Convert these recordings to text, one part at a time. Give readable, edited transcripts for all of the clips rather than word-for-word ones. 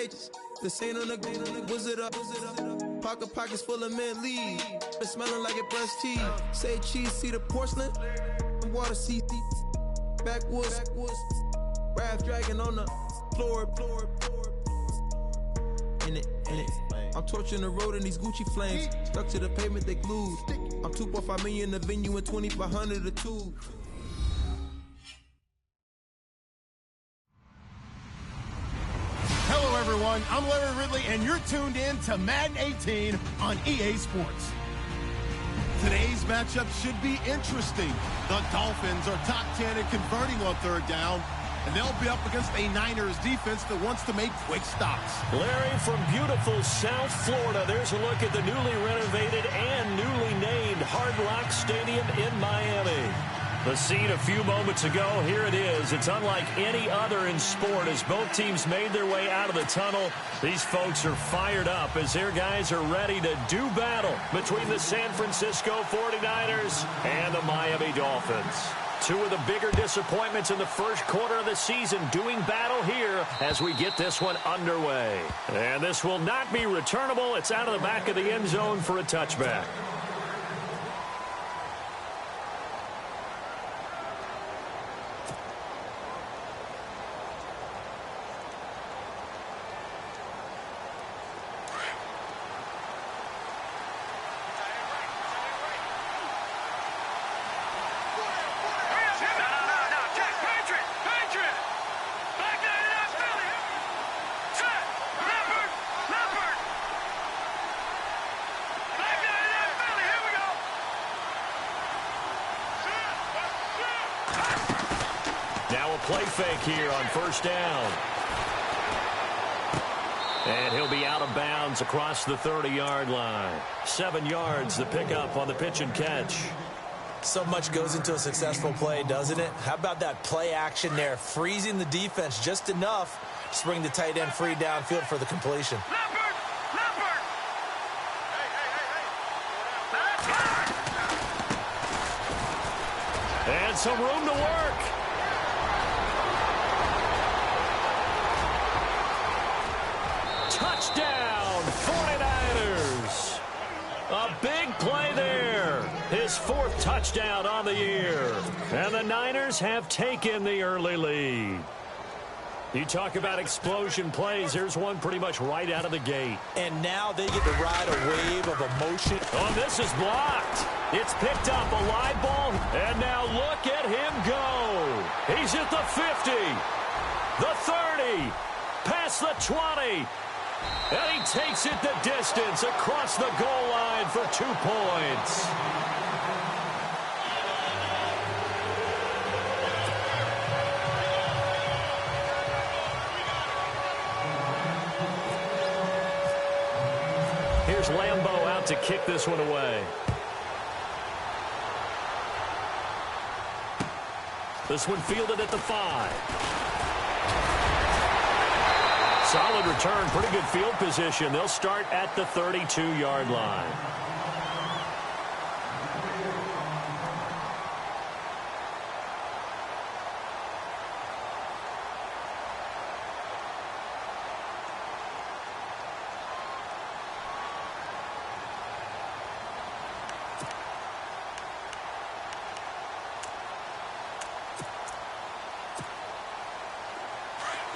pages. This ain't on the wizard up. Pockets full of mint lead. It's smelling like it breast tea. Say cheese, see the porcelain. Water, see backwoods. Raft dragging on the floor. In it. I'm torching the road in these Gucci flames. Stuck to the pavement, they glued. I'm 2.5 million in the venue and 2,500 a tube. Hello, everyone. I'm Larry Ridley, and you're tuned in to Madden 18 on EA Sports. Today's matchup should be interesting. The Dolphins are top 10 in converting on third down, and they'll be up against a Niners defense that wants to make quick stops. Larry, from beautiful South Florida, there's a look at the newly renovated and newly named Hard Rock Stadium in Miami. The scene a few moments ago, here it is. It's unlike any other in sport as both teams made their way out of the tunnel. These folks are fired up as their guys are ready to do battle between the San Francisco 49ers and the Miami Dolphins. Two of the bigger disappointments in the first quarter of the season doing battle here as we get this one underway. And this will not be returnable. It's out of the back of the end zone for a touchback. Play fake here on first down. And he'll be out of bounds across the 30-yard line. 7 yards, the pickup on the pitch and catch. So much goes into a successful play, doesn't it? How about that play action there, freezing the defense just enough to bring the tight end free downfield for the completion. And some room to work. Touchdown, 49ers. A big play there. His 4th touchdown on the year. And the Niners have taken the early lead. You talk about explosion plays. There's one pretty much right out of the gate. And now they get to ride a wave of emotion. Oh, this is blocked. It's picked up, a live ball. And now look at him go. He's at the 50, the 30, past the 20. And he takes it the distance across the goal line for 2 points. Here's Lambeau out to kick this one away. This one fielded at the 5. Solid return, pretty good field position. They'll start at the 32-yard line.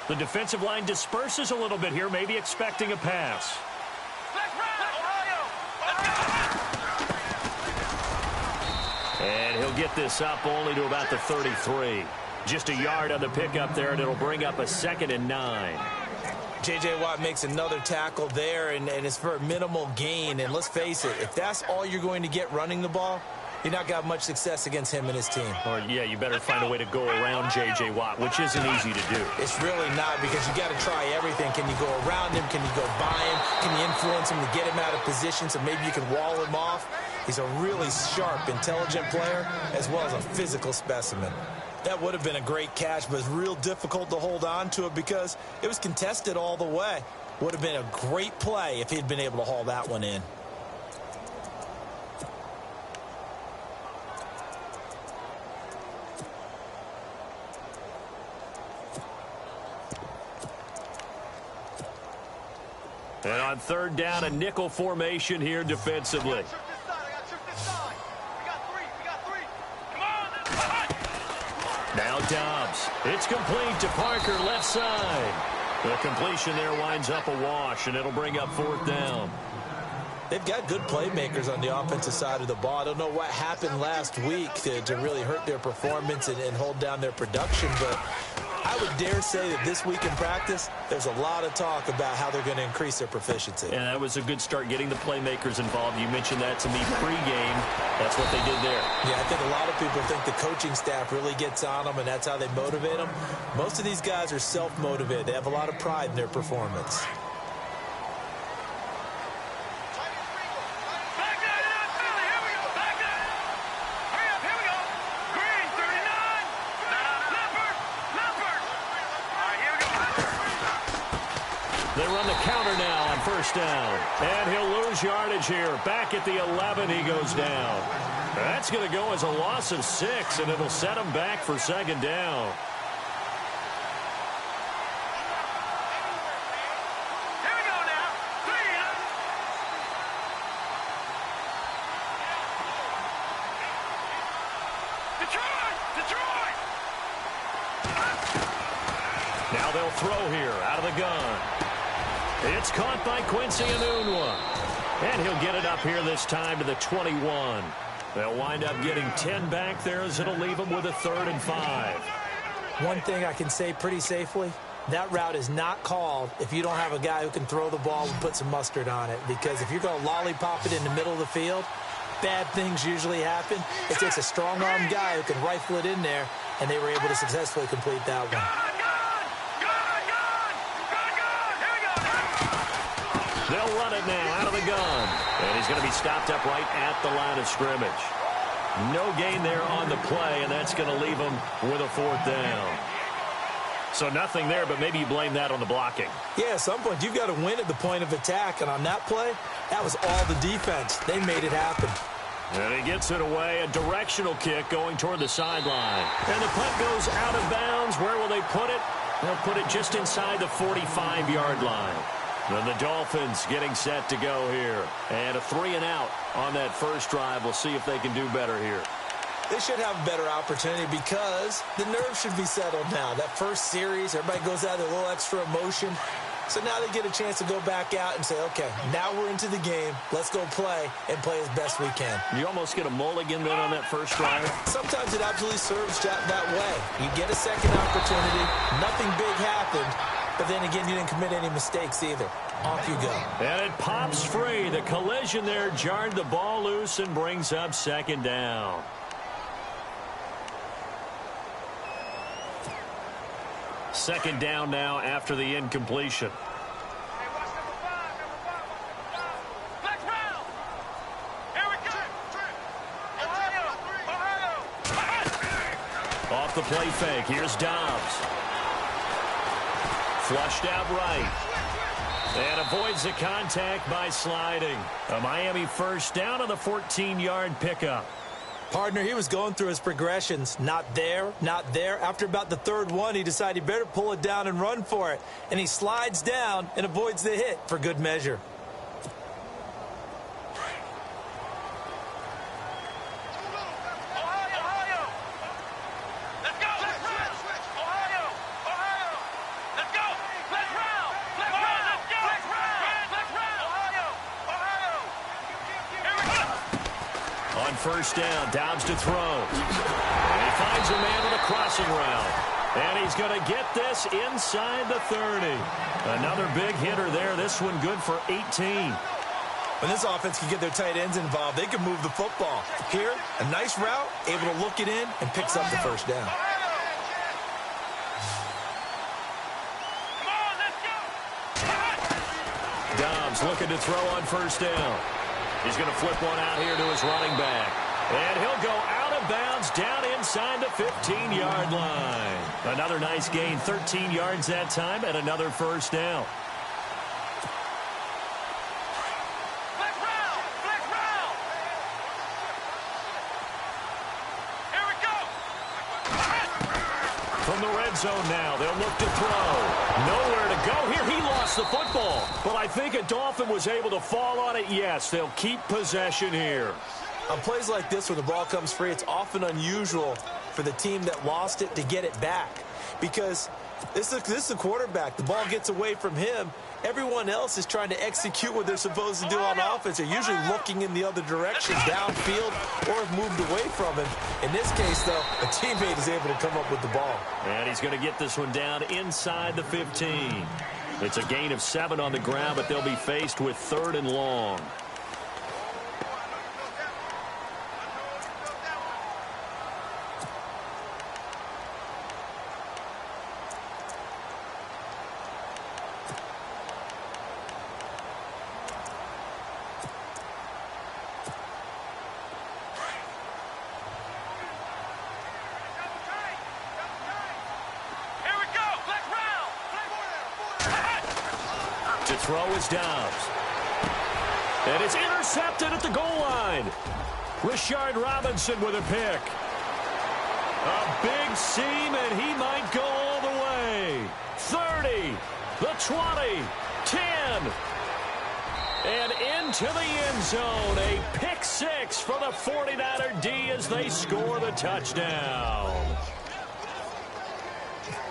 The defensive line disperses a little bit here, maybe expecting a pass. And he'll get this up only to about the 33. Just a yard on the pickup there, and it'll bring up a 2nd and 9. J.J. Watt makes another tackle there, and it's for a minimal gain. And let's face it, if that's all you're going to get running the ball, you're not going to have much success against him and his team. Or, yeah, you better find a way to go around J.J. Watt, which isn't easy to do. It's really not, because you got to try everything. Can you go around him? Can you go by him? Can you influence him to get him out of position so maybe you can wall him off? He's a really sharp, intelligent player, as well as a physical specimen. That would have been a great catch, but it's real difficult to hold on to it because it was contested all the way. Would have been a great play if he'd been able to haul that one in. And on third down, a nickel formation here defensively. Now Dobbs. It's complete to Parker, left side. The completion there winds up a wash, and it'll bring up fourth down. They've got good playmakers on the offensive side of the ball. I don't know what happened last week to really hurt their performance and hold down their production, but I would dare say that this week in practice, there's a lot of talk about how they're going to increase their proficiency. And that was a good start, getting the playmakers involved. You mentioned that to me pregame. That's what they did there. Yeah, I think a lot of people think the coaching staff really gets on them, and that's how they motivate them. Most of these guys are self-motivated. They have a lot of pride in their performance. They run the counter now on first down. And he'll lose yardage here. Back at the 11, he goes down. That's going to go as a loss of 6, and it'll set him back for second down. Here we go now. 3. Detroit! Now they'll throw here out of the gun. It's caught by Quincy Enunwa. And he'll get it up here this time to the 21. They'll wind up getting 10 back there as it'll leave them with a 3rd and 5. One thing I can say pretty safely, that route is not called if you don't have a guy who can throw the ball and put some mustard on it. Because if you're going to lollipop it in the middle of the field, bad things usually happen. It takes a strong-arm guy who can rifle it in there, and they were able to successfully complete that one. They'll run it now out of the gun. And he's going to be stopped up right at the line of scrimmage. No gain there on the play, and that's going to leave him with a 4th down. So nothing there, but maybe you blame that on the blocking. Yeah, at some point you've got to win at the point of attack, and on that play, that was all the defense. They made it happen. And he gets it away, a directional kick going toward the sideline. And the punt goes out of bounds. Where will they put it? They'll put it just inside the 45-yard line. And the Dolphins getting set to go here. And a 3-and-out on that first drive. We'll see if they can do better here. They should have a better opportunity because the nerves should be settled now. That first series, everybody goes out with a little extra emotion. So now they get a chance to go back out and say, okay, now we're into the game. Let's go play and play as best we can. You almost get a mulligan then on that first drive. Sometimes it absolutely serves that way. You get a second opportunity. Nothing big happened. But then again, you didn't commit any mistakes either. Off you go. And it pops free. The collision there jarred the ball loose and brings up second down. Second down now after the incompletion. Off the play fake. Here's Dobbs. Flushed out right. And avoids the contact by sliding. A Miami first down on the 14-yard pickup. Partner, he was going through his progressions. Not there, not there. After about the 3rd one, he decided he better pull it down and run for it. And he slides down and avoids the hit for good measure. First down, Dobbs to throw. And he finds a man on a crossing route. And he's going to get this inside the 30. Another big hitter there. This one good for 18. When this offense can get their tight ends involved, they can move the football. Here, a nice route, able to look it in, and picks up the first down. Dobbs looking to throw on first down. He's going to flip one out here to his running back. And he'll go out of bounds down inside the 15-yard line. Another nice gain, 13 yards that time, and another first down. From the red zone now, they'll look to throw. Nowhere to go here. He lost the football. But I think a Dolphin was able to fall on it. Yes, they'll keep possession here. On plays like this where the ball comes free, it's often unusual for the team that lost it to get it back. Because this is a quarterback. The ball gets away from him. Everyone else is trying to execute what they're supposed to do on offense. They're usually looking in the other direction, downfield, or have moved away from him. In this case, though, a teammate is able to come up with the ball. And he's going to get this one down inside the 15. It's a gain of 7 on the ground, but they'll be faced with 3rd and long. To throw is Dobbs. And it's intercepted at the goal line. Rashard Robinson with a pick. A big seam, and he might go all the way. 30, the 20, 10. And into the end zone. A pick 6 for the 49er D as they score the touchdown.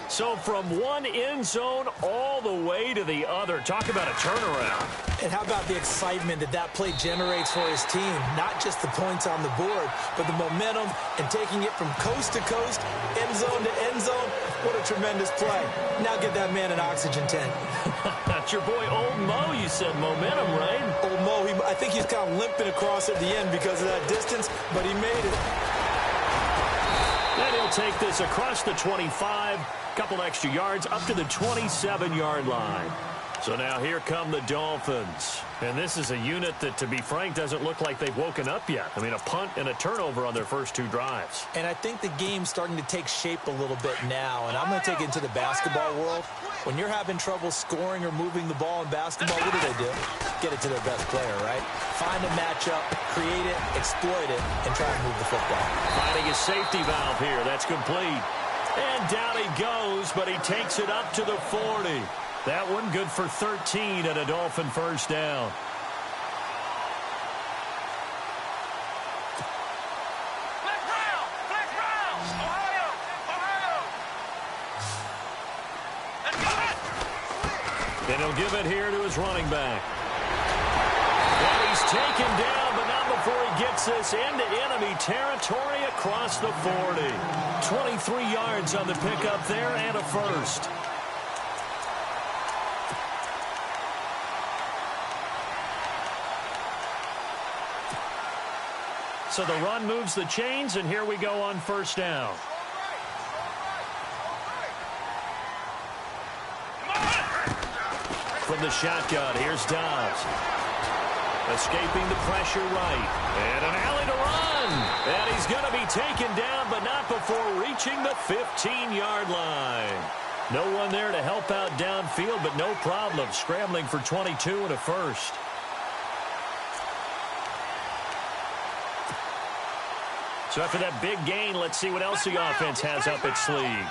So from one end zone all the way to the other. Talk about a turnaround. And how about the excitement that play generates for his team? Not just the points on the board, but the momentum and taking it from coast to coast, end zone to end zone. What a tremendous play. Now get that man an oxygen tent. That's your boy Old Mo. You said momentum, right? Old Mo, I think he's kind of limping across at the end because of that distance, but he made it. And he'll take this across the 25. Couple extra yards up to the 27-yard line. So now here come the Dolphins. And this is a unit that, to be frank, doesn't look like they've woken up yet. I mean, a punt and a turnover on their first 2 drives. And I think the game's starting to take shape a little bit now. And I'm going to take it into the basketball world. When you're having trouble scoring or moving the ball in basketball, what do? Get it to their best player, right? Find a matchup, create it, exploit it, and try to move the football. Finding a safety valve here. That's complete. And down he goes, but he takes it up to the 40. That one good for 13 and a Dolphin first down. Flex round, Ohio. And he'll give it here to his running back. And he's taken down, but not before he gets this into enemy territory across the 40. 23 yards on the pickup there and a first. So the run moves the chains, and here we go on first down. From the shotgun, here's Dobbs. Escaping the pressure right. And an alley to run. And he's going to be taken down, but not before reaching the 15-yard line. No one there to help out downfield, but no problem. Scrambling for 22 and a first. So after that big gain, let's see what else the offense has up its sleeve.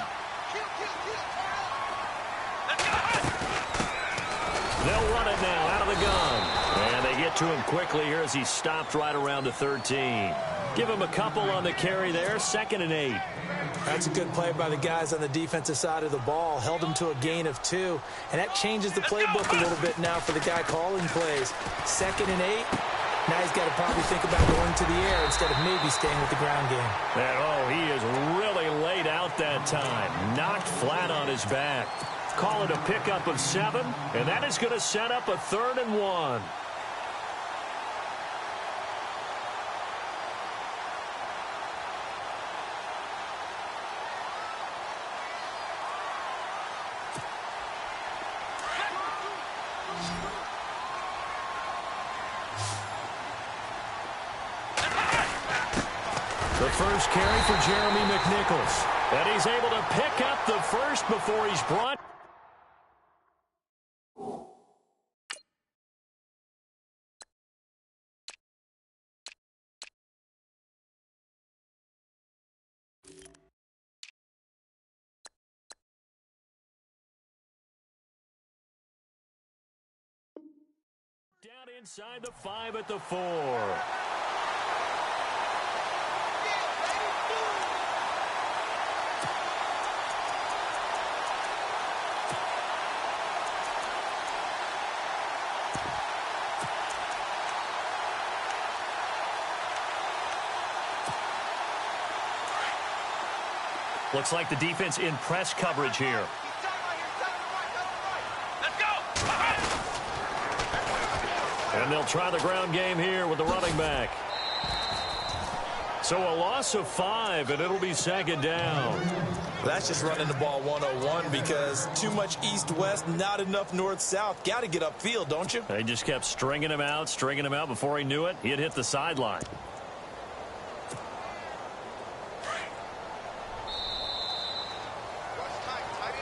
They'll run it now out of the gun. And they get to him quickly here as he stopped right around the 13. Give him a couple on the carry there, 2nd and 8. That's a good play by the guys on the defensive side of the ball. Held him to a gain of 2. And that changes the playbook a little bit now for the guy calling plays. 2nd and 8. Now he's got to probably think about going to the air instead of maybe staying with the ground game. And, oh, he is really laid out that time. Knocked flat on his back. Call it a pickup of 7, and that is going to set up a 3rd and 1. The first carry for Jeremy McNichols. And he's able to pick up the first before he's brought Inside the 5 at the 4. Looks like the defense in press coverage here. And they'll try the ground game here with the running back. So a loss of 5, and it'll be second down. That's just running the ball 101 because too much east-west, not enough north-south. Got to get upfield, don't you? They just kept stringing him out. Before he knew it, he had hit the sideline.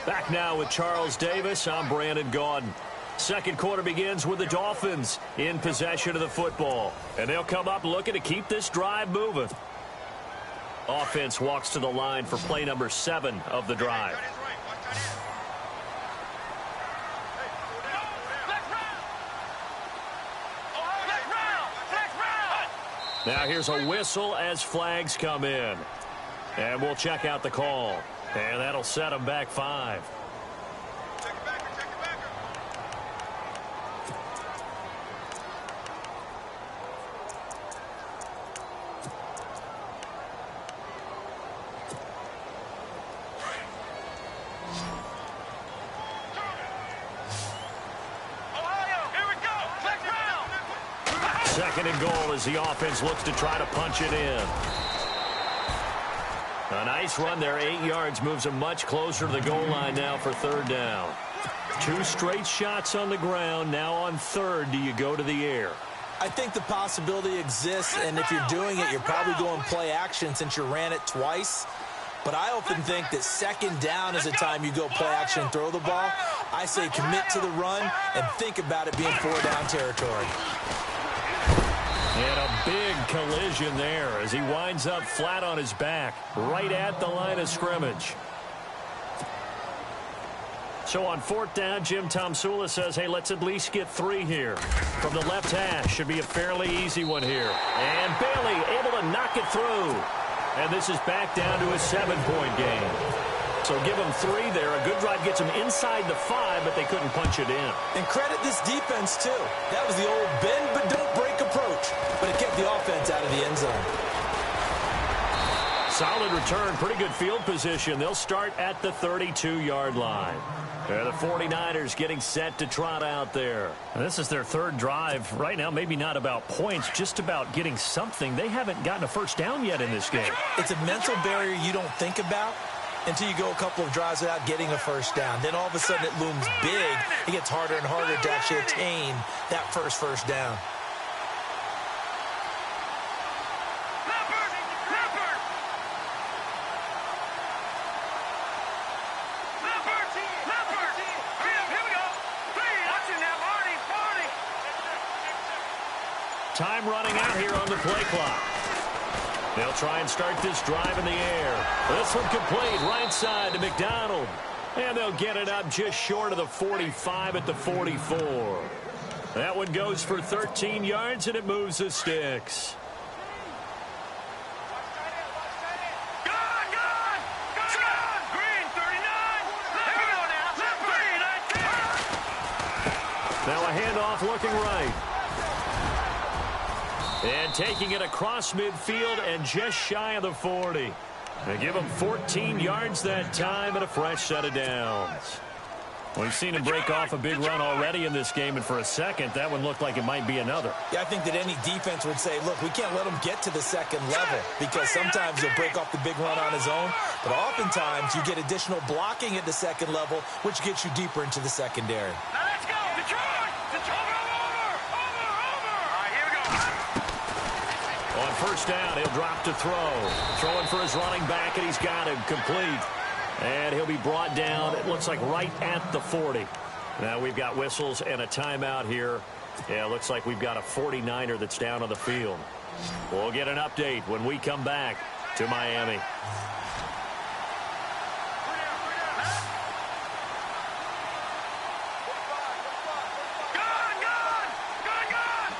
Back now with Charles Davis. I'm Brandon Gaudin. Second quarter begins with the Dolphins in possession of the football. And they'll come up looking to keep this drive moving. Offense walks to the line for play number 7 of the drive. Now here's a whistle as flags come in. And we'll check out the call. And that'll set them back 5. Second and goal as the offense looks to try to punch it in. A nice run there, 8 yards, moves them much closer to the goal line now for third down. 2 straight shots on the ground. Now on third, do you go to the air? I think the possibility exists, and if you're doing it, you're probably going play action since you ran it twice. But I often think that second down is the time you go play action and throw the ball. I say commit to the run and think about it being 4-down territory. And a big collision there as he winds up flat on his back, right at the line of scrimmage. So on 4th down, Jim Tomsula says, hey, let's at least get 3 here. From the left hash, should be a fairly easy one here. And Bailey able to knock it through. And this is back down to a 7-point game. So give them 3 there. A good drive gets them inside the 5, but they couldn't punch it in. And credit this defense, too. That was the old bend but don't break approach, but it kept the offense out of the end zone. Solid return, pretty good field position. They'll start at the 32-yard line. The 49ers getting set to trot out there. This is their 3rd drive. Right now, maybe not about points, just about getting something. They haven't gotten a first down yet in this game. It's a mental barrier you don't think about until you go a couple of drives without getting a first down. Then all of a sudden it looms big. It gets harder and harder to actually attain that first down. Time running out here on the play clock. They'll try and start this drive in the air. This one complete right side to McDonald. And they'll get it up just short of the 45 at the 44. That one goes for 13 yards, and it moves the sticks. Now a handoff looking right. And taking it across midfield and just shy of the 40. They give him 14 yards that time and a fresh set of downs. We've seen him break off a big run already in this game, and for a second, that one looked like it might be another. Yeah, I think that any defense would say, look, we can't let him get to the second level because sometimes he'll break off the big run on his own, but oftentimes you get additional blocking at the second level, which gets you deeper into the secondary. Now let's go! Detroit! Detroit! Over! All right, here we go. On first down, he'll drop to throw. Throwing for his running back, and he's got him complete. And he'll be brought down, it looks like right at the 40. Now we've got whistles and a timeout here. Yeah, it looks like we've got a 49er that's down on the field. We'll get an update when we come back to Miami. Gone! Gone! Gone! Gone!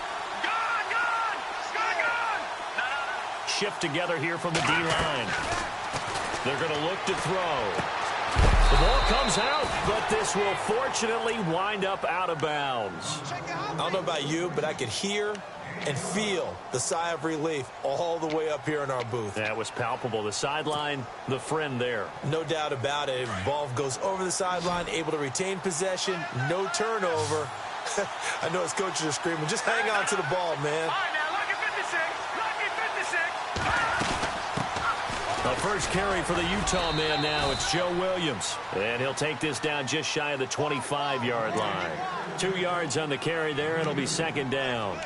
shift together here from the D-line. They're going to look to throw. The ball comes out, but this will fortunately wind up out of bounds. I don't know about you, but I could hear and feel the sigh of relief all the way up here in our booth. That was palpable. The sideline, the friend there. No doubt about it. Ball goes over the sideline, able to retain possession, no turnover. I know his coaches are screaming, just hang on to the ball, man. All right, now, lucky 56. Lucky 56. The first carry for the Utah man now. It's Joe Williams. And he'll take this down just shy of the 25-yard line. 2 yards on the carry there. It'll be second down.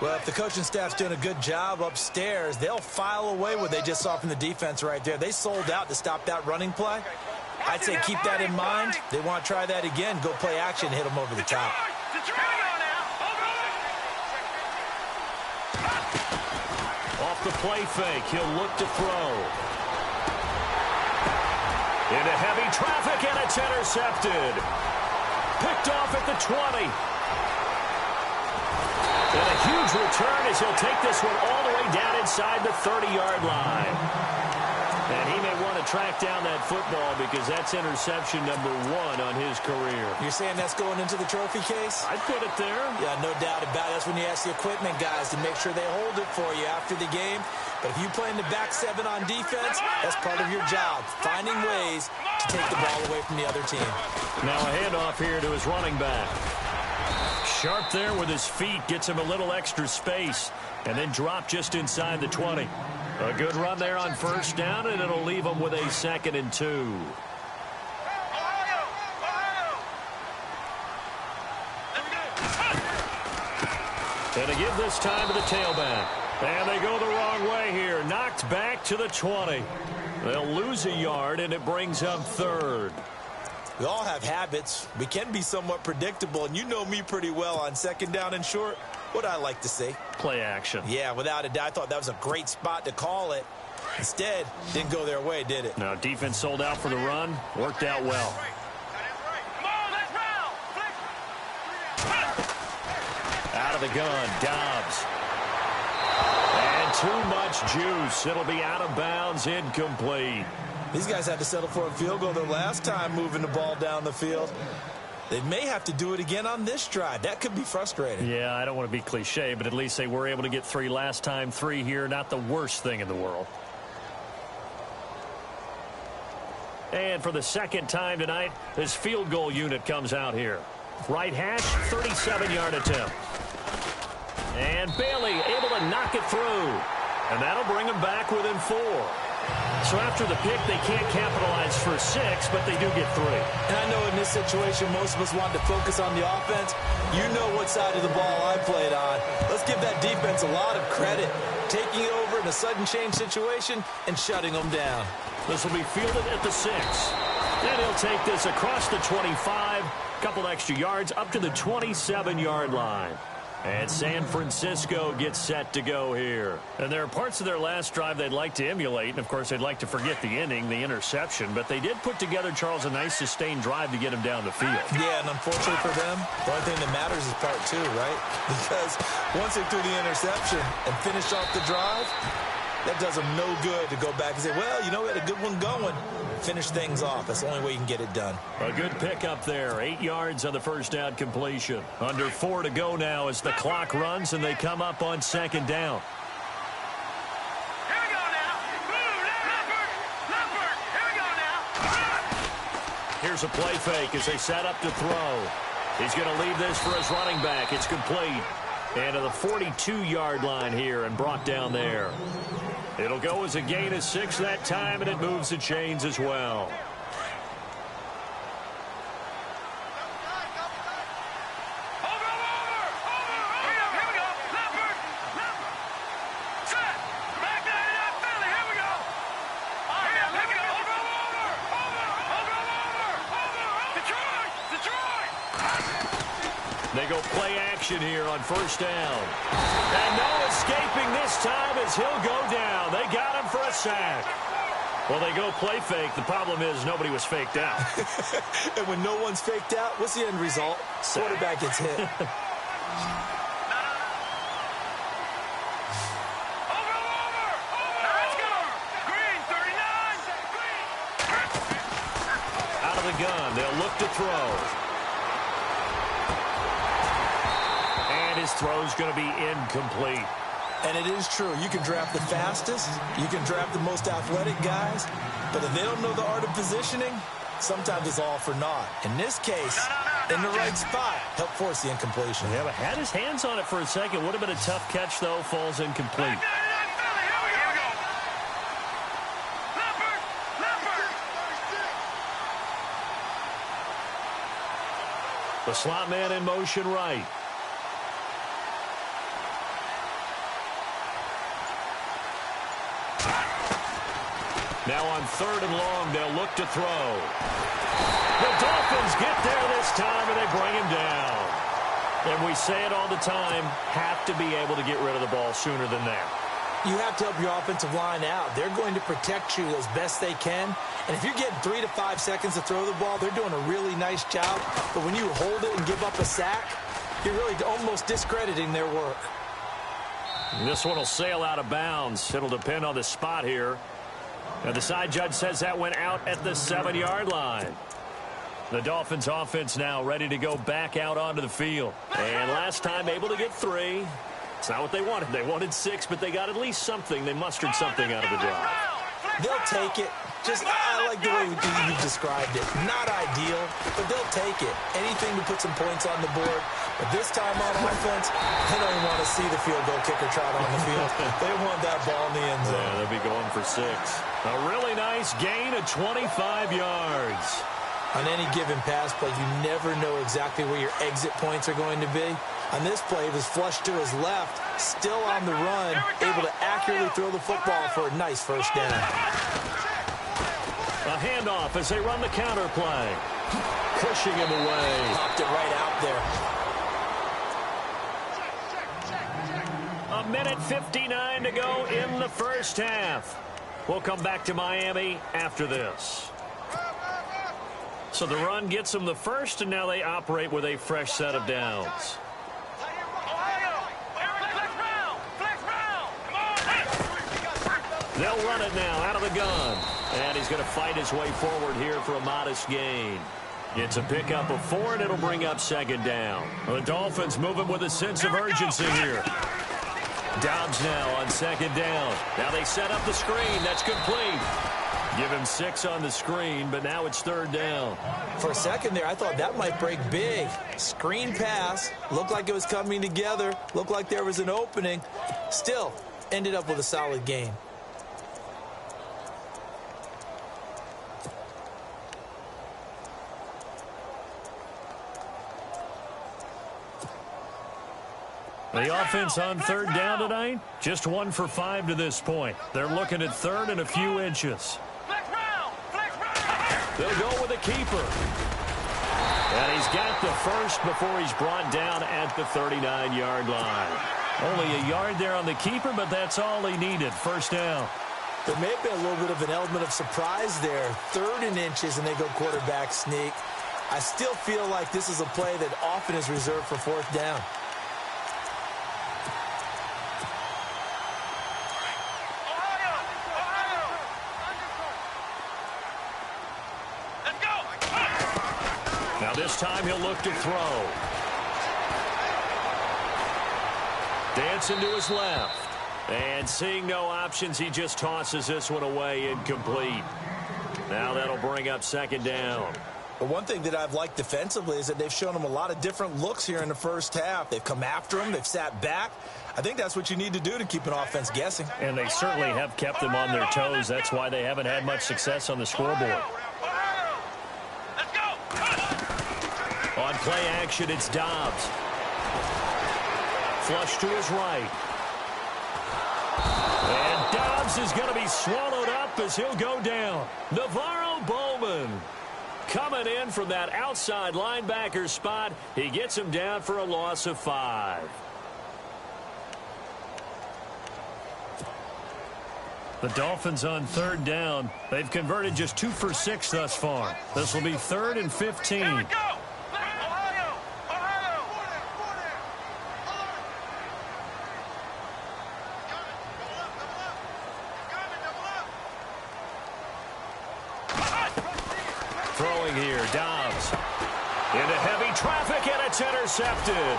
Well, if the coaching staff's doing a good job upstairs, they'll file away what they just saw from the defense right there. They sold out to stop that running play. I'd say keep that in mind. They want to try that again. Go play action, hit them over the top. Off the play fake, he'll look to throw. Into heavy traffic, and it's intercepted. Picked off at the 20. And a huge return as he'll take this one all the way down inside the 30-yard line. And he may want to track down that football because that's interception number 1 on his career. You're saying that's going into the trophy case? I'd put it there. Yeah, no doubt about it. That's when you ask the equipment guys to make sure they hold it for you after the game. But if you play in the back 7 on defense, that's part of your job, finding ways to take the ball away from the other team. Now a handoff here to his running back. Sharp there with his feet, gets him a little extra space, and then drop just inside the 20. A good run there on first down, and it'll leave him with a 2nd and 2. And to give this time to the tailback. And they go the wrong way here. Knocked back to the 20. They'll lose a yard, and it brings up 3rd. We all have habits. We can be somewhat predictable, and you know me pretty well on 2nd down and short. What I like to say? Play action. Yeah, without a doubt. I thought that was a great spot to call it. Instead, didn't go their way, did it? No, defense sold out for the run. Worked out well. Out of the gun, Dobbs. And too much juice. It'll be out of bounds, incomplete. These guys had to settle for a field goal their last time moving the ball down the field. They may have to do it again on this drive. That could be frustrating. Yeah, I don't want to be cliche, but at least they were able to get 3 last time. 3 here, not the worst thing in the world. And for the 2nd time tonight, this field goal unit comes out here. Right hash, 37-yard attempt. And Bailey able to knock it through. And that'll bring them back within 4. So after the pick, they can't capitalize for 6, but they do get 3. And I know in this situation, most of us want to focus on the offense. You know what side of the ball I played on. Let's give that defense a lot of credit. Taking it over in a sudden change situation and shutting them down. This will be fielded at the 6. And he'll take this across the 25, couple extra yards up to the 27-yard line. And San Francisco gets set to go here. And there are parts of their last drive they'd like to emulate. And, of course, they'd like to forget the inning, the interception. But they did put together, Charles, a nice sustained drive to get him down the field. Yeah, and unfortunately for them, the only thing that matters is part 2, right? Because once they threw the interception and finished off the drive, that does them no good to go back and say, well, you know, we had a good one going. Finish things off. That's the only way you can get it done. A good pickup there. 8 yards on the first down completion. Under 4 to go now as the clock runs and they come up on 2nd down. Here we go now. Leopard. Here we go now. Here's a play fake as they set up to throw. He's going to leave this for his running back. It's complete. And to the 42-yard line here and brought down there. It'll go as a gain of 6 that time, and it moves the chains as well. They go play action here on first down. And no escaping this time as he'll go down. They got him for a sack. Well, they go play fake. The problem is nobody was faked out. And when no one's faked out, what's the end result? Quarterback gets hit. of the gun. They'll look to throw. And his throw's going to be incomplete. And it is true. You can draft the fastest. You can draft the most athletic guys. But if they don't know the art of positioning, sometimes it's all for naught. In this case, in the right spot, help force the incompletion. Yeah, but had his hands on it for a second. Would have been a tough catch, though. Falls incomplete. The slot man in motion right. Now on 3rd and long, they'll look to throw. The Dolphins get there this time, and they bring him down. And we say it all the time, have to be able to get rid of the ball sooner than that. You have to help your offensive line out. They're going to protect you as best they can. And if you're getting 3 to 5 seconds to throw the ball, they're doing a really nice job. But when you hold it and give up a sack, you're really almost discrediting their work. This one will sail out of bounds. It'll depend on the spot here. And the side judge says that went out at the 7-yard line. The Dolphins offense now ready to go back out onto the field. And last time able to get 3. It's not what they wanted. They wanted 6, but they got at least something. They mustered something out of the drive. They'll take it. I like the way you described it. Not ideal, but they'll take it. Anything to put some points on the board. But this time on offense, they don't even want to see the field goal kicker trot on the field. They want that ball in the end zone. Yeah, they'll be going for 6. A really nice gain of 25 yards. On any given pass play, you never know exactly where your exit points are going to be. On this play, he was flushed to his left, still on the run, able to accurately throw the football for a nice first down. A handoff as they run the counter play. Pushing him away. Popped it right out there. A minute 59 to go in the first half. We'll come back to Miami after this. So the run gets them the first, and now they operate with a fresh set of downs. They'll run it now out of the gun. And he's going to fight his way forward here for a modest gain. It's a pickup of 4, and it'll bring up 2nd down. The Dolphins moving with a sense of urgency here. Dobbs now on 2nd down. Now they set up the screen. That's complete. Give him 6 on the screen, but now it's 3rd down. For a second there, I thought that might break big. Screen pass. Looked like it was coming together. Looked like there was an opening. Still, ended up with a solid gain. The offense on 3rd down tonight, just 1 for 5 to this point. They're looking at 3rd and a few inches. They'll go with a keeper. And he's got the first before he's brought down at the 39-yard line. Only a yard there on the keeper, but that's all he needed. 1st down. There may have been a little bit of an element of surprise there. 3rd and inches, and they go quarterback sneak. I still feel like this is a play that often is reserved for 4th down. Now this time he'll look to throw. Dancing to his left. And seeing no options, he just tosses this one away, incomplete. Now that'll bring up 2nd down. But one thing that I've liked defensively is that they've shown him a lot of different looks here in the first half. They've come after him. They've sat back. I think that's what you need to do to keep an offense guessing. And they certainly have kept them on their toes. That's why they haven't had much success on the scoreboard. On play action, it's Dobbs. Flush to his right. And Dobbs is going to be swallowed up as he'll go down. Navarro Bowman coming in from that outside linebacker spot. He gets him down for a loss of 5. The Dolphins on 3rd down. They've converted just 2 for 6 thus far. This will be 3rd and 15. Throwing here, Dobbs. Into heavy traffic, and it's intercepted.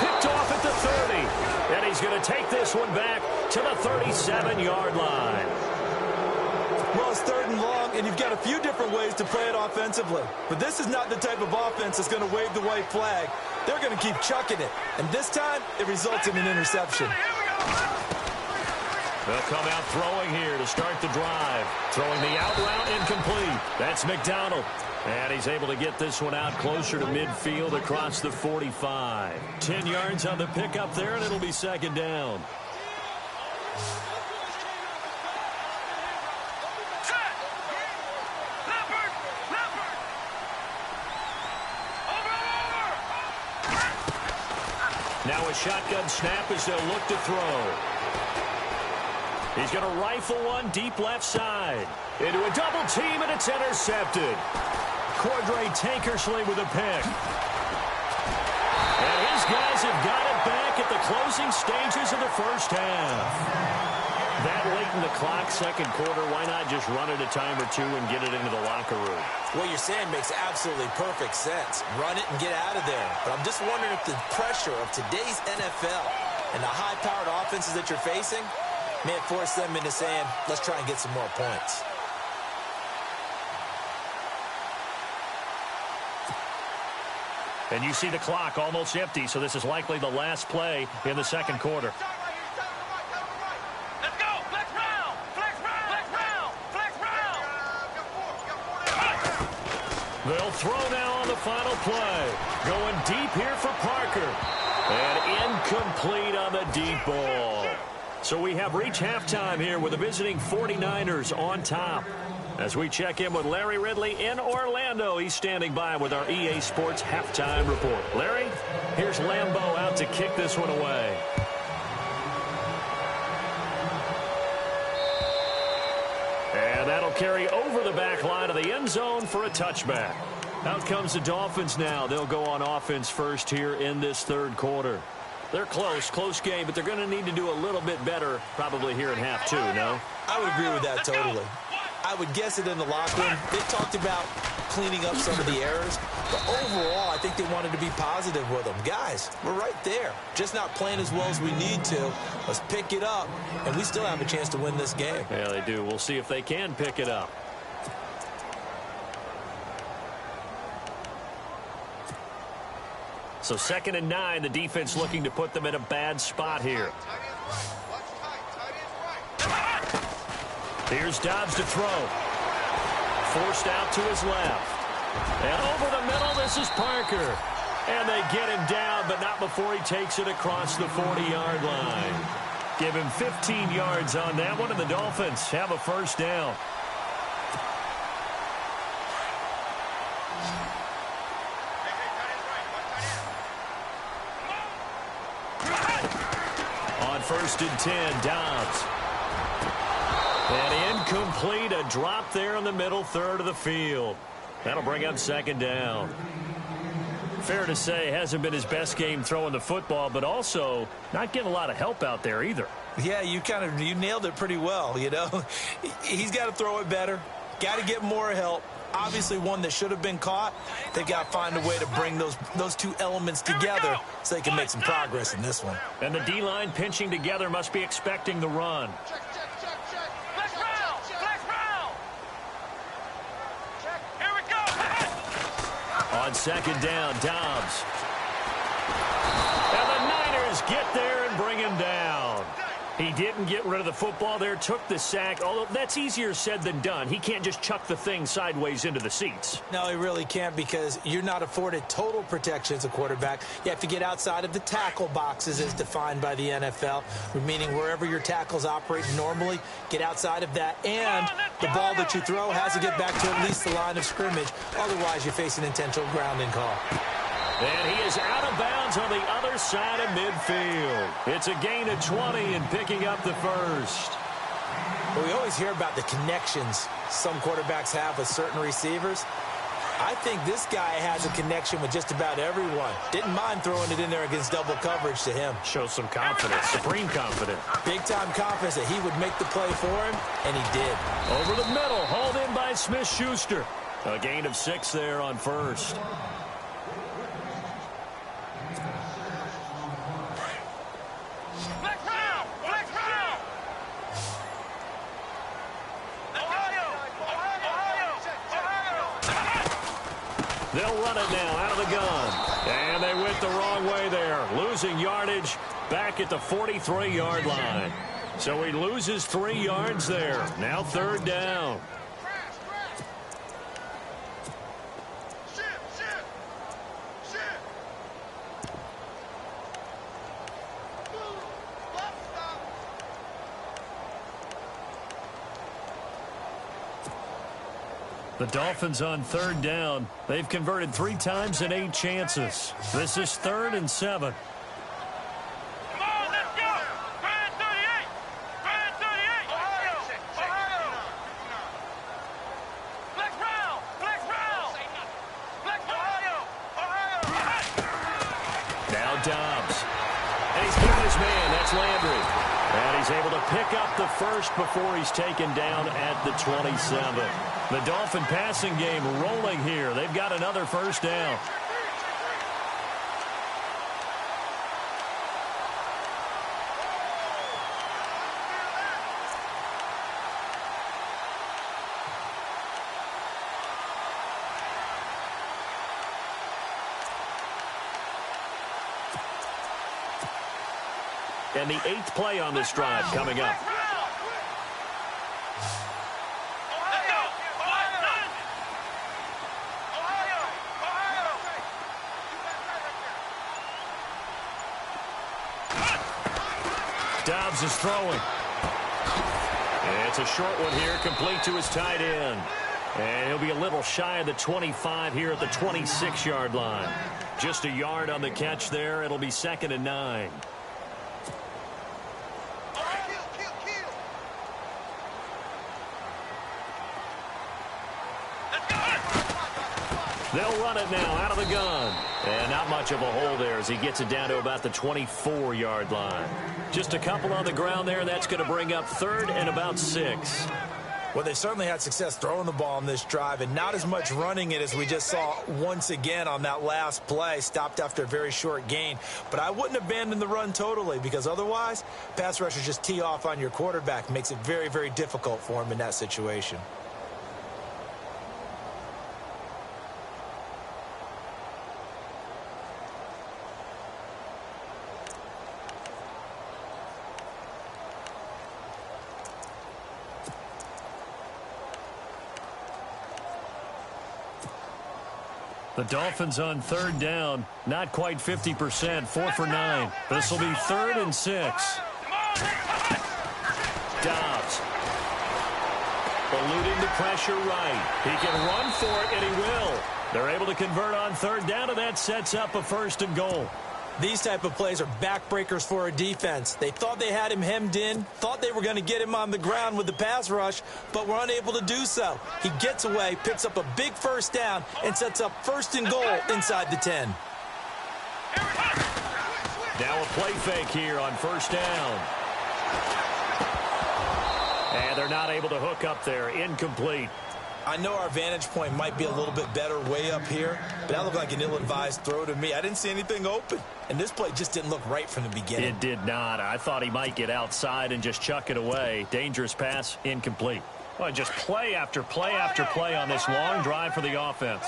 Picked off at the 30. And he's going to take this one back to the 37-yard line. Well, it's 3rd and long, and you've got a few different ways to play it offensively. But this is not the type of offense that's going to wave the white flag. They're going to keep chucking it. And this time, it results in an interception. They'll come out throwing here to start the drive. Throwing the out route, incomplete. That's McDonald. And he's able to get this one out closer to midfield across the 45. 10 yards on the pickup there, and it'll be 2nd down. Now a shotgun snap as they'll look to throw. He's going to rifle one deep left side. Into a double team, and it's intercepted. Cordray Tankersley with a pick. And his guys have got it back at the closing stages of the first half. That late in the clock, 2nd quarter, why not just run it a time or two and get it into the locker room? What you're saying makes absolutely perfect sense. Run it and get out of there. But I'm just wondering if the pressure of today's NFL and the high-powered offenses that you're facing may force them into saying, let's try and get some more points. And you see the clock almost empty, so this is likely the last play in the 2nd quarter. Let's go! Flex round! Flex round! Flex round! Flex round! They'll throw now on the final play. Going deep here for Parker. And incomplete on the deep ball. So we have reached halftime here with the visiting 49ers on top. As we check in with Larry Ridley in Orlando, he's standing by with our EA Sports Halftime Report. Larry, here's Lambeau out to kick this one away. And that'll carry over the back line of the end zone for a touchback. Out comes the Dolphins now. They'll go on offense first here in this 3rd quarter. They're close game, but they're going to need to do a little bit better probably here in half 2, no? I would agree with that totally. I would guess it in the locker room. They talked about cleaning up some of the errors, but overall, I think they wanted to be positive with them. Guys, we're right there. Just not playing as well as we need to. Let's pick it up, and we still have a chance to win this game. Yeah, they do. We'll see if they can pick it up. So 2nd and 9, the defense looking to put them in a bad spot here. Here's Dobbs to throw. Forced out to his left. And over the middle, this is Parker. And they get him down, but not before he takes it across the 40-yard line. Give him 15 yards on that one, and the Dolphins have a 1st down. On 1st and 10, Dobbs. And incomplete, a drop there in the middle 3rd of the field. That'll bring up 2nd down. Fair to say, hasn't been his best game throwing the football, but also not getting a lot of help out there either. Yeah, you nailed it pretty well, you know. He's got to throw it better, got to get more help. Obviously one that should have been caught. They've got to find a way to bring those two elements together so they can make some progress in this one. And the D-line pinching together must be expecting the run. Flex round! Flex round! Here we go! On 2nd down, Dobbs. And the Niners get there and bring him down. He didn't get rid of the football there, took the sack, although that's easier said than done. He can't just chuck the thing sideways into the seats. No, he really can't, because you're not afforded total protection as a quarterback. You have to get outside of the tackle boxes as defined by the NFL, meaning wherever your tackles operate normally, get outside of that, and the ball that you throw has to get back to at least the line of scrimmage. Otherwise, you're facing intentional grounding call. And he is out of bounds on the other side of midfield. It's a gain of 20 and picking up the 1st. Well, we always hear about the connections some quarterbacks have with certain receivers. I think this guy has a connection with just about everyone. Didn't mind throwing it in there against double coverage to him. Shows some confidence, supreme confidence. Big-time confidence that he would make the play for him, and he did. Over the middle, hauled in by Smith-Schuster. A gain of 6 there on first. They'll run it now out of the gun. And they went the wrong way there. Losing yardage back at the 43-yard line. So he loses 3 yards there. Now 3rd down. The Dolphins on 3rd down. They've converted 3 times in 8 chances. This is 3rd and 7. Come on, let's go! Brand 38! Brand 38! Ohio! Ohio! Flex round! Flex round! Flex Ohio! Ohio! Now Dobbs. And he's got his man. That's Landry. And he's able to pick up the first before he's taken down at the 27. The Dolphin passing game rolling here. They've got another 1st down. And the 8th play on this drive coming up. Dobbs is throwing. It's a short one here, complete to his tight end. And he'll be a little shy of the 25 here at the 26-yard line. Just a yard on the catch there. It'll be 2nd and 9. They'll run it now out of the gun. And not much of a hole there as he gets it down to about the 24-yard line. Just a couple on the ground there. That's going to bring up 3rd and about 6. Well, they certainly had success throwing the ball on this drive and not as much running it as we just saw once again on that last play. Stopped after a very short gain. But I wouldn't abandon the run totally because otherwise, pass rushers just tee off on your quarterback. Makes it very, very difficult for him in that situation. The Dolphins on 3rd down, not quite 50%, 4 for 9. This will be 3rd and 6. Dobbs. Eluding the pressure right. He can run for it, and he will. They're able to convert on 3rd down, and that sets up a 1st and goal. These type of plays are backbreakers for a defense. They thought they had him hemmed in, thought they were going to get him on the ground with the pass rush, but were unable to do so. He gets away, picks up a big 1st down, and sets up 1st and goal inside the 10. Now a play fake here on 1st down. And they're not able to hook up there. Incomplete. I know our vantage point might be a little bit better way up here, but that looked like an ill-advised throw to me. I didn't see anything open, and this play just didn't look right from the beginning. It did not. I thought he might get outside and just chuck it away. Dangerous pass, incomplete. Well, just play after play after play on this long drive for the offense.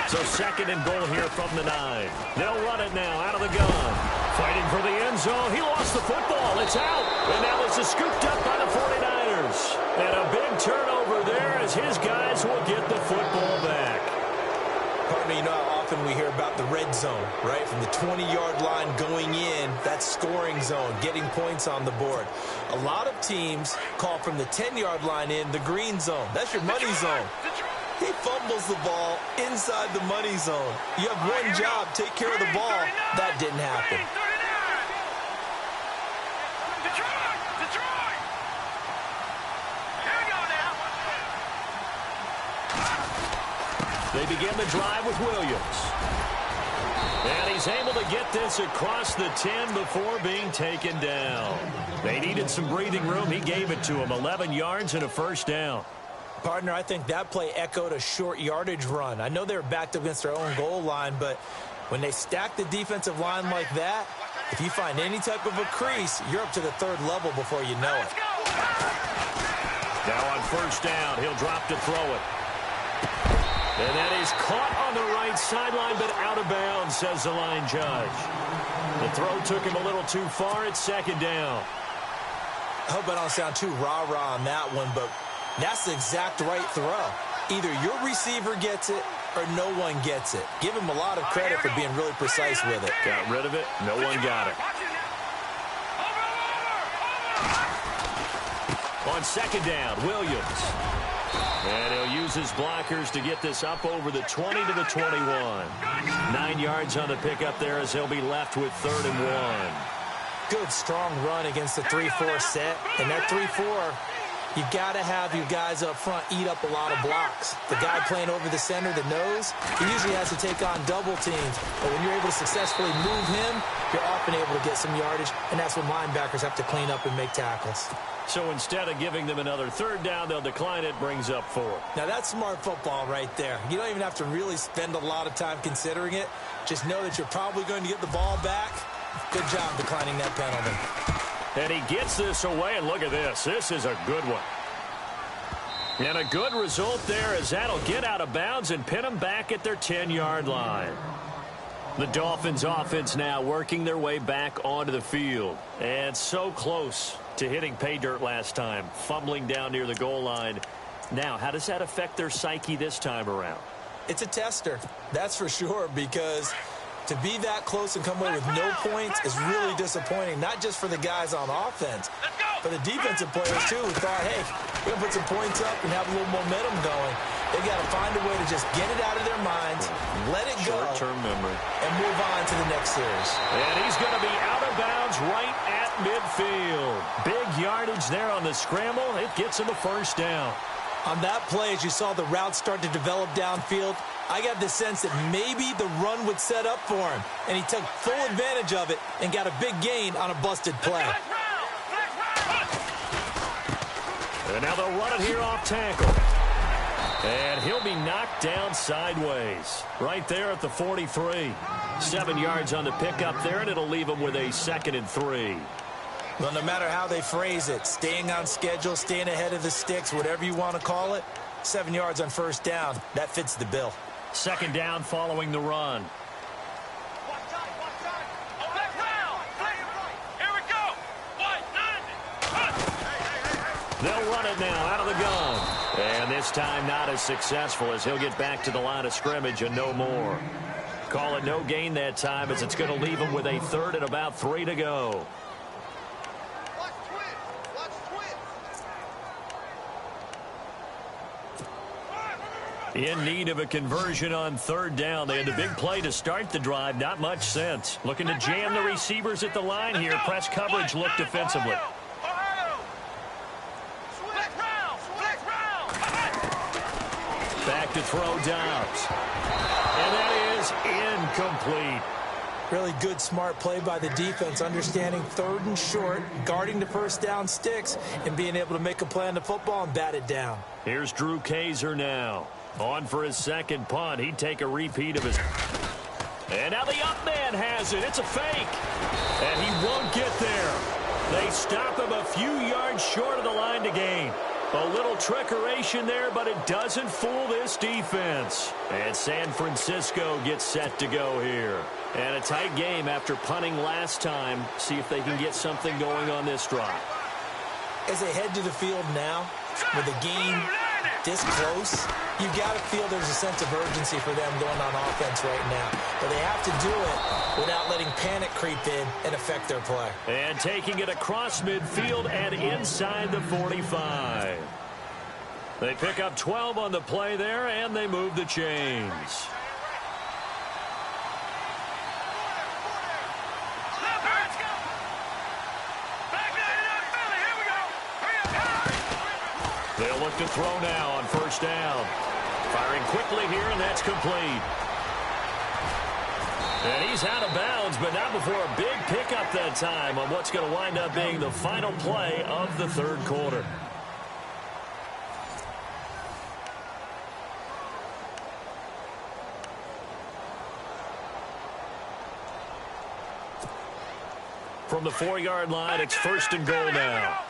So 2nd and goal here from the 9. They'll run it now out of the gun. Fighting for the end zone. He lost the football. It's out. And now this is scooped up by the 49ers. And a big turnover there as his guys will get the football back. Pardon me, you know how often we hear about the red zone, right? From the 20-yard line going in, that's scoring zone, getting points on the board. A lot of teams call from the 10-yard line in the green zone. That's your money zone. He fumbles the ball inside the money zone. You have one job, take care of the ball. That didn't happen. Detroit! Here we go now. They begin the drive with Williams. And he's able to get this across the 10 before being taken down. They needed some breathing room. He gave it to him. 11 yards and a 1st down. Partner, I think that play echoed a short yardage run. I know they were backed up against their own goal line, but when they stack the defensive line like that, if you find any type of a crease, you're up to the third level before you know it. Now on first down, he'll drop to throw it. And that is caught on the right sideline, but out of bounds, says the line judge. The throw took him a little too far. It's second down. I hope I don't sound too rah-rah on that one, but that's the exact right throw. Either your receiver gets it or no one gets it. Give him a lot of credit for being really precise with it. Got rid of it. No one got it. On second down, Williams. And he'll use his blockers to get this up over the 20 to the 21. 9 yards on the pickup there as he'll be left with 3rd and 1. Good, strong run against the 3-4 set. And that 3-4, you've got to have your guys up front eat up a lot of blocks. The guy playing over the center, the nose, he usually has to take on double teams. But when you're able to successfully move him, you're often able to get some yardage, and that's when linebackers have to clean up and make tackles. So instead of giving them another 3rd down, they'll decline it, brings up 4. Now that's smart football right there. You don't even have to really spend a lot of time considering it. Just know that you're probably going to get the ball back. Good job declining that penalty. And he gets this away, and look at this. This is a good one. And a good result there as that'll get out of bounds and pin them back at their 10-yard line. The Dolphins offense now working their way back onto the field. And so close to hitting pay dirt last time, fumbling down near the goal line. Now, how does that affect their psyche this time around? It's a tester, that's for sure, because to be that close and come away with no points is really disappointing, not just for the guys on offense, but the defensive players, too, who thought, hey, we're going to put some points up and have a little momentum going. They've got to find a way to just get it out of their minds, let it go, short-term memory, and move on to the next series. And he's going to be out of bounds right at midfield. Big yardage there on the scramble. It gets him a 1st down. On that play, as you saw the route start to develop downfield, I got the sense that maybe the run would set up for him, and he took full advantage of it and got a big gain on a busted play. And now they'll run it here off tackle. And he'll be knocked down sideways right there at the 43. 7 yards on the pickup there, and it'll leave him with a 2nd and 3. Well, no matter how they phrase it, staying on schedule, staying ahead of the sticks, whatever you want to call it, 7 yards on 1st down, that fits the bill. 2nd down following the run. Here we go. They'll run it now out of the gun. And this time not as successful as he'll get back to the line of scrimmage and no more. Call it no gain that time as it's going to leave him with a 3rd and about 3 to go. In need of a conversion on 3rd down. They had the big play to start the drive. Not much sense. Looking to jam the receivers at the line here. Press coverage look defensively. Back to throw Dobbs. And that is incomplete. Really good, smart play by the defense, understanding 3rd and short, guarding the 1st down sticks, and being able to make a play on the football and bat it down. Here's Drew Kaiser now. On for his 2nd punt. He'd take a repeat of his... And now the up man has it. It's a fake. And he won't get there. They stop him a few yards short of the line to gain. A little trickeration there, but it doesn't fool this defense. And San Francisco gets set to go here. And a tight game after punting last time. See if they can get something going on this drive. As they head to the field now, with the game this close, you've got to feel there's a sense of urgency for them going on offense right now. But they have to do it without letting panic creep in and affect their play. And taking it across midfield and inside the 45. They pick up 12 on the play there, and they move the chains. They'll look to throw now on 1st down. Firing quickly here, and that's complete. And he's out of bounds, but not before a big pickup that time on what's going to wind up being the final play of the 3rd quarter. From the 4-yard line, it's 1st and goal now.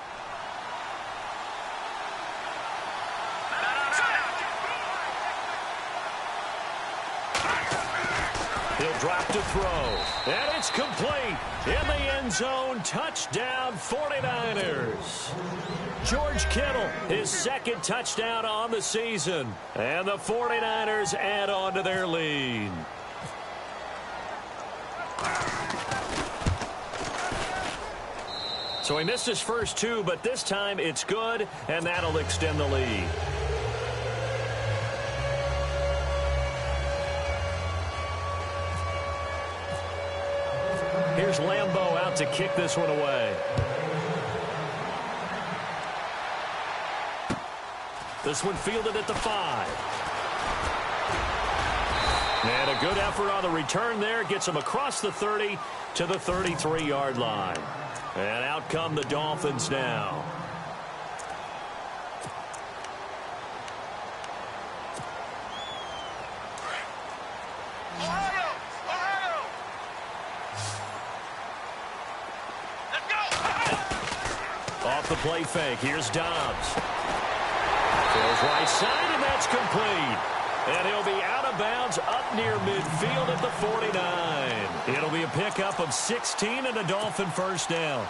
He'll drop to throw. And it's complete. In the end zone, touchdown 49ers. George Kittle, his 2nd touchdown on the season. And the 49ers add on to their lead. So he missed his first 2, but this time it's good, and that'll extend the lead. Here's Lambeau out to kick this one away. This one fielded at the 5. And a good effort on the return there. Gets him across the 30 to the 33-yard line. And out come the Dolphins now. Off the play fake. Here's Dobbs. Throws right side, and that's complete. And he'll be out of bounds up near midfield at the 49. It'll be a pickup of 16 and a Dolphin first down.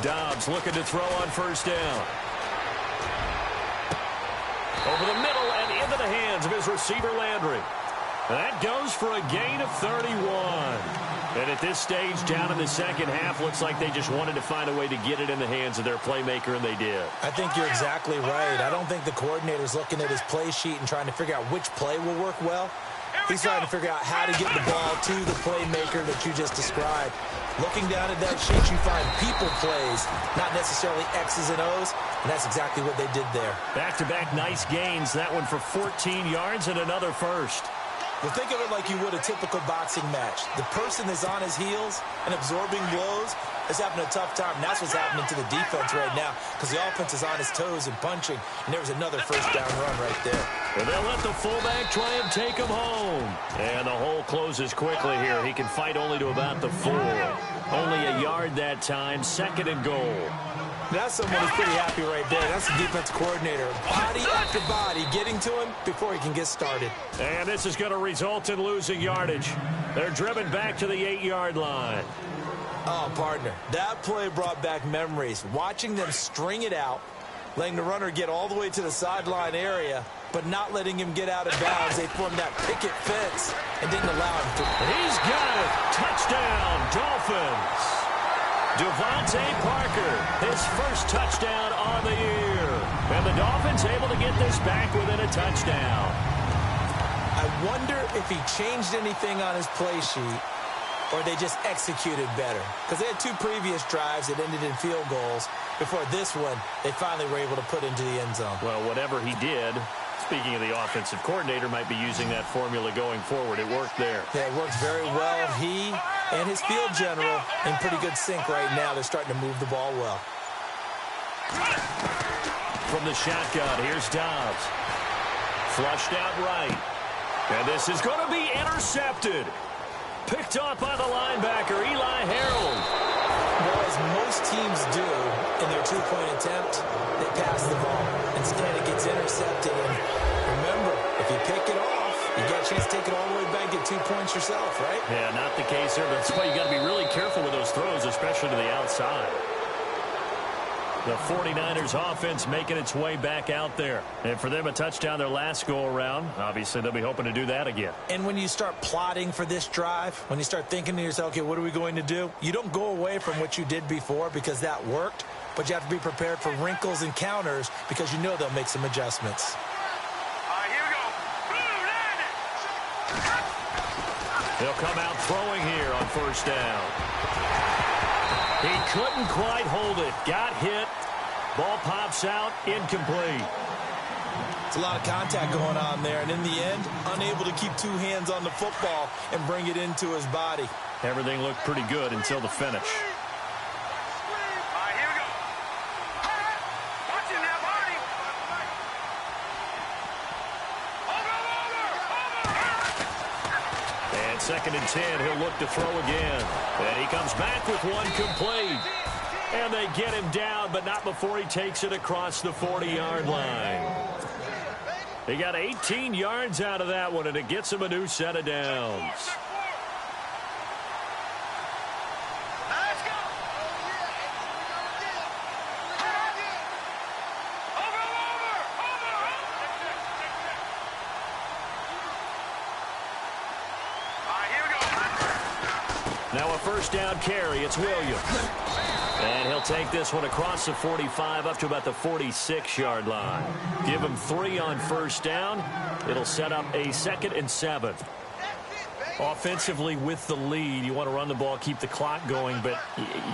Dobbs looking to throw on first down. Over the middle and into the hands of his receiver Landry. That goes for a gain of 31. And at this stage, down in the second half, looks like they just wanted to find a way to get it in the hands of their playmaker, and they did. I think you're exactly right. I don't think the coordinator's looking at his play sheet and trying to figure out which play will work well. He's trying to figure out how to get the ball to the playmaker that you just described. Looking down at that sheet, you find people plays, not necessarily X's and O's, and that's exactly what they did there. Back-to-back nice gains. That one for 14 yards and another first. Well, think of it like you would a typical boxing match. The person that's on his heels and absorbing blows is having a tough time. And that's what's happening to the defense right now because the offense is on his toes and punching. And there was another first down run right there. And they'll let the fullback try and take him home. And the hole closes quickly here. He can fight only to about the 4. Only a yard that time. 2nd and goal. That's someone who's pretty happy right there. That's the defense coordinator. Body after body getting to him before he can get started. And this is going to result in losing yardage. They're driven back to the 8-yard line. Oh, partner, that play brought back memories. Watching them string it out, letting the runner get all the way to the sideline area, but not letting him get out of bounds. They formed that picket fence and didn't allow him to. He's got it. Touchdown, Dolphins. Devontae Parker, his first touchdown on the year. And the Dolphins able to get this back within a touchdown. I wonder if he changed anything on his play sheet or they just executed better. Because they had 2 previous drives that ended in field goals. Before this one, they finally were able to put into the end zone. Well, whatever he did, speaking of the offensive coordinator, might be using that formula going forward. It worked there. Yeah, it worked very well. He and his field general in pretty good sync right now. They're starting to move the ball well. From the shotgun, here's Dobbs. Flushed out right. And this is going to be intercepted. Picked off by the linebacker, Eli Harold. Well, as most teams do in their 2-point attempt, they pass the ball. Instead, it gets intercepted. And remember, if you pick it off, you get a chance to take it all the way back, get 2 points yourself, right? Yeah, not the case here. That's why you got to be really careful with those throws, especially to the outside. The 49ers offense making its way back out there. And for them, a touchdown their last go-around. Obviously, they'll be hoping to do that again. And when you start plotting for this drive, when you start thinking to yourself, okay, what are we going to do? You don't go away from what you did before because that worked, but you have to be prepared for wrinkles and counters because you know they'll make some adjustments. Here we go. They'll come out throwing here on first down. He couldn't quite hold it. Got hit. Ball pops out, incomplete. It's a lot of contact going on there, and in the end, unable to keep two hands on the football and bring it into his body. Everything looked pretty good until the finish. Second and 10, he'll look to throw again. And he comes back with one complete. And they get him down, but not before he takes it across the 40-yard line. They got 18 yards out of that one, and it gets him a new set of downs. Now a first down carry. It's Williams. And he'll take this one across the 45 up to about the 46-yard line. Give him 3 on first down. It'll set up a 2nd and 7. Offensively with the lead, you want to run the ball, keep the clock going, but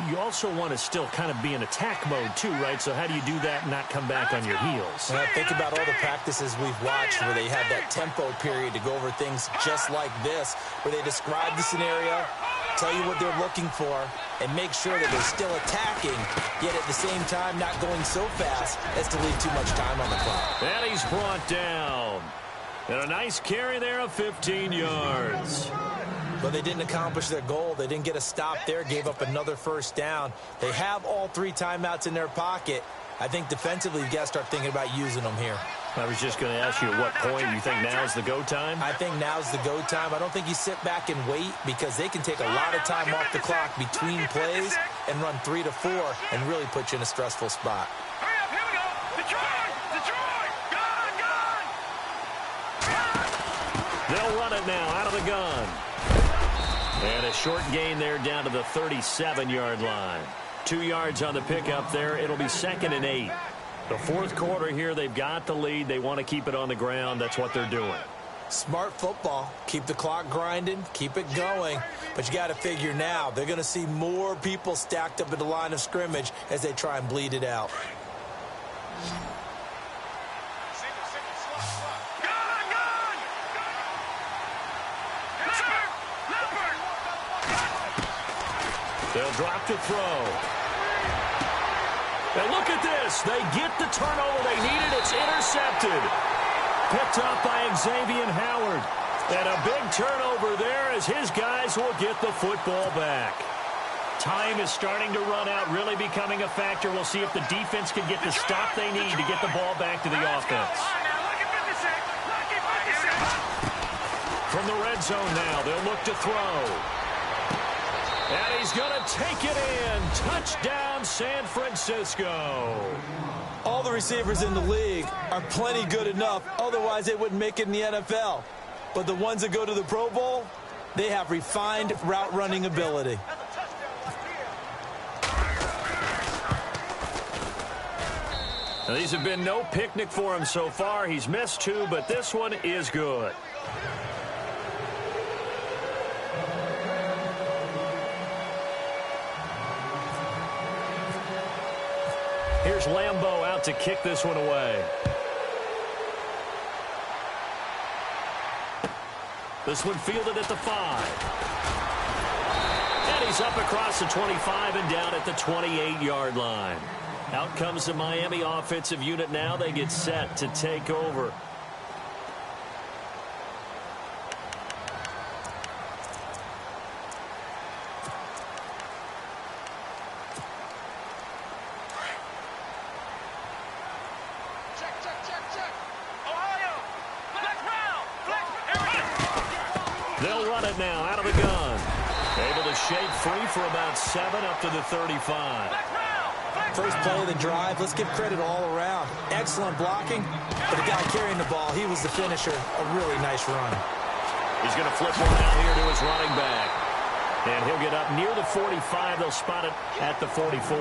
you also want to still kind of be in attack mode too, right? So how do you do that and not come back on your heels? Well, think about all the practices we've watched where they have that tempo period to go over things just like this, where they describe the scenario, tell you what they're looking for, and make sure that they're still attacking, yet at the same time not going so fast as to leave too much time on the clock. And he's brought down. And a nice carry there of 15 yards. But they didn't accomplish their goal. They didn't get a stop there, gave up another first down. They have all 3 timeouts in their pocket. I think defensively you've got to start thinking about using them here. I was just going to ask you at what point you think now's the go time? I think now's the go time. I don't think you sit back and wait because they can take a lot of time off the clock between plays and run 3 to 4 and really put you in a stressful spot. Hurry up, here we go. Detroit! Detroit! Gun! They'll run it now out of the gun. And a short gain there down to the 37-yard line. 2 yards on the pickup there. It'll be 2nd and 8. The fourth quarter here, they've got the lead. They want to keep it on the ground. That's what they're doing. Smart football. Keep the clock grinding. Keep it going. But you got to figure now they're going to see more people stacked up at the line of scrimmage as they try and bleed it out. They'll drop to throw. And look at this. They get the turnover they needed. It's intercepted. Picked up by Xavier Howard. And a big turnover there as his guys will get the football back. Time is starting to run out, really becoming a factor. We'll see if the defense can get the stop they need to get the ball back to the offense. From the red zone now, they'll look to throw. And he's going to take it in. Touchdown, San Francisco. All the receivers in the league are plenty good enough. Otherwise, they wouldn't make it in the NFL. But the ones that go to the Pro Bowl, they have refined route running ability. Now, these have been no picnic for him so far. He's missed 2, but this one is good. Here's Lambeau out to kick this one away. This one fielded at the 5. And he's up across the 25 and down at the 28-yard line. Out comes the Miami offensive unit now. They get set to take over. They'll run it now out of the gun. Able to shake free for about 7 up to the 35. First play of the drive, let's give credit all around. Excellent blocking, but the guy carrying the ball, he was the finisher. A really nice run. He's going to flip one out here to his running back. And he'll get up near the 45. They'll spot it at the 44.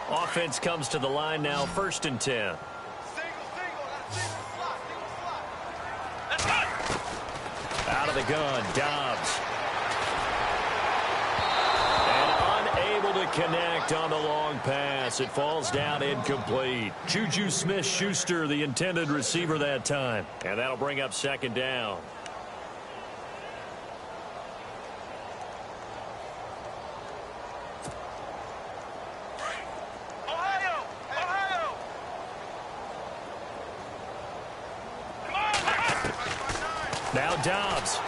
Offense comes to the line now, 1st and 10. Out of the gun, Dobbs. And unable to connect on the long pass. It falls down incomplete. Juju Smith-Schuster, the intended receiver that time. And that'll bring up second down. Now Dobbs.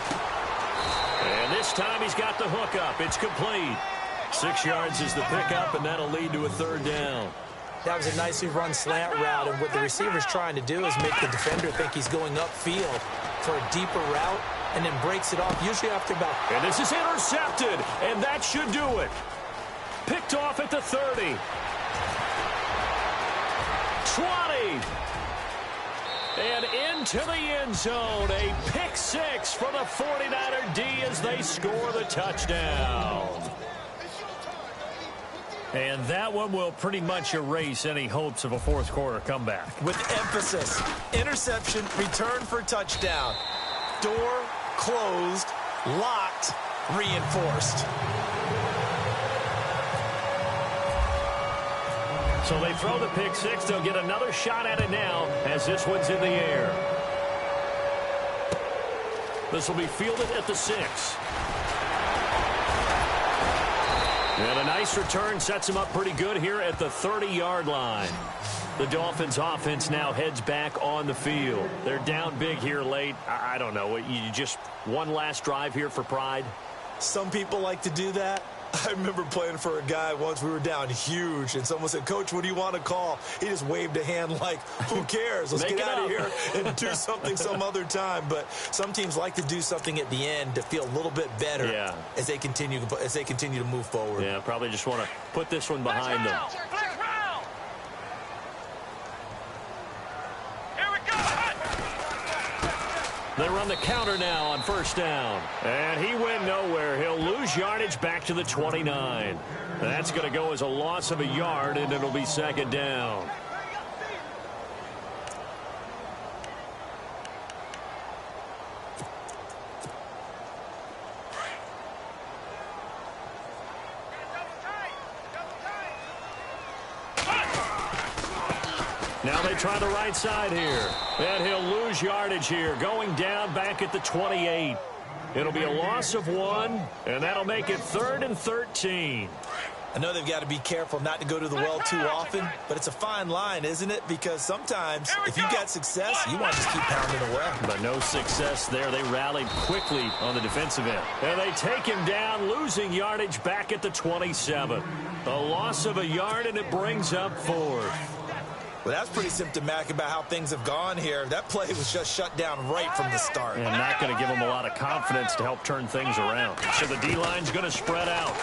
And this time he's got the hook up. It's complete. 6 yards is the pickup, and that'll lead to a third down. That was a nicely run slant route, and what the receiver's trying to do is make the defender think he's going upfield for a deeper route, and then breaks it off, usually after about... And this is intercepted, and that should do it. Picked off at the 30. 20. And into the end zone, a pick six for the 49er D as they score the touchdown. And that one will pretty much erase any hopes of a fourth quarter comeback. With emphasis, interception, return for touchdown. Door closed, locked, reinforced. So they throw the pick six. They'll get another shot at it now as this one's in the air. This will be fielded at the 6. And a nice return sets him up pretty good here at the 30-yard line. The Dolphins offense now heads back on the field. They're down big here late. I don't know. You just one last drive here for pride? Some people like to do that. I remember playing for a guy once. We were down huge, and someone said, "Coach, what do you want to call?" He just waved a hand like, who cares? Let's get out of here and do something some other time. But some teams like to do something at the end to feel a little bit better as they continue to move forward. Yeah, probably just want to put this one behind them. They run the counter now on first down. And he went nowhere. He'll lose yardage back to the 29. That's going to go as a loss of a yard, and it'll be second down. Now they try the right side here. And he'll lose yardage here, going down back at the 28. It'll be a loss of 1, and that'll make it 3rd and 13. I know they've got to be careful not to go to the well too often, but it's a fine line, isn't it? Because sometimes if you got success, you want to just keep pounding away. But no success there. They rallied quickly on the defensive end. And they take him down, losing yardage back at the 27. A loss of a yard, and it brings up 4th. Well, that's pretty symptomatic about how things have gone here. That play was just shut down right from the start. And not going to give them a lot of confidence to help turn things around. So the D-line's going to spread out.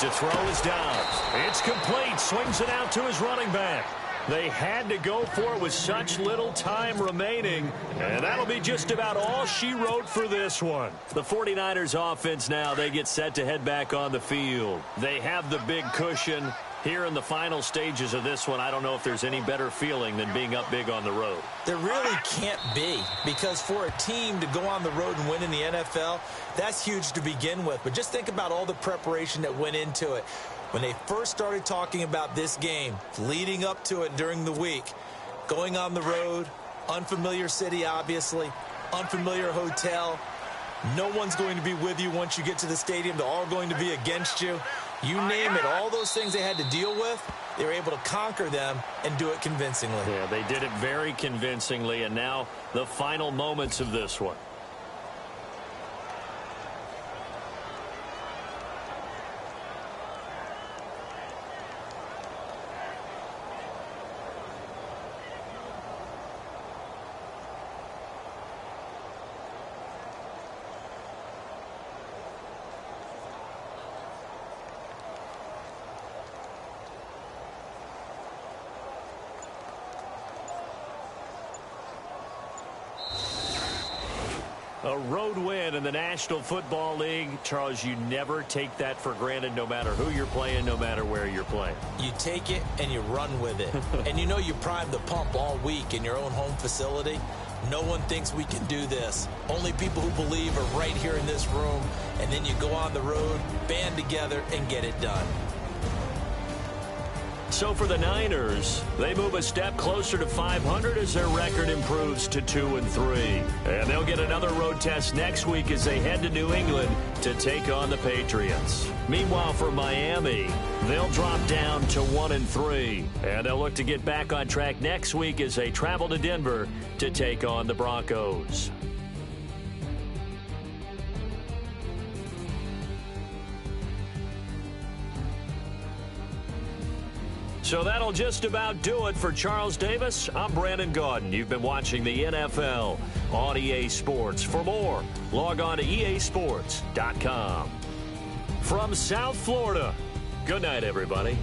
To throw is Dobbs. It's complete. Swings it out to his running back. They had to go for it with such little time remaining. And that'll be just about all she wrote for this one. The 49ers offense now, they get set to head back on the field. They have the big cushion. Here in the final stages of this one, I don't know if there's any better feeling than being up big on the road. There really can't be, because for a team to go on the road and win in the NFL, that's huge to begin with. But just think about all the preparation that went into it. When they first started talking about this game, leading up to it during the week, going on the road, unfamiliar city, obviously, unfamiliar hotel. No one's going to be with you once you get to the stadium. They're all going to be against you. You name it, all those things they had to deal with, they were able to conquer them and do it convincingly. Yeah, they did it very convincingly, and now the final moments of this one. A road win in the National Football League. Charles, you never take that for granted, no matter who you're playing, no matter where you're playing. You take it and you run with it. And you know you primed the pump all week in your own home facility. No one thinks we can do this. Only people who believe are right here in this room. And then you go on the road, band together, and get it done. So for the Niners, they move a step closer to 500 as their record improves to 2-3. And they'll get another road test next week as they head to New England to take on the Patriots. Meanwhile, for Miami, they'll drop down to 1-3. And they'll look to get back on track next week as they travel to Denver to take on the Broncos. So that'll just about do it for Charles Davis. I'm Brandon Gaudin. You've been watching the NFL on EA Sports. For more, log on to easports.com. From South Florida, good night, everybody.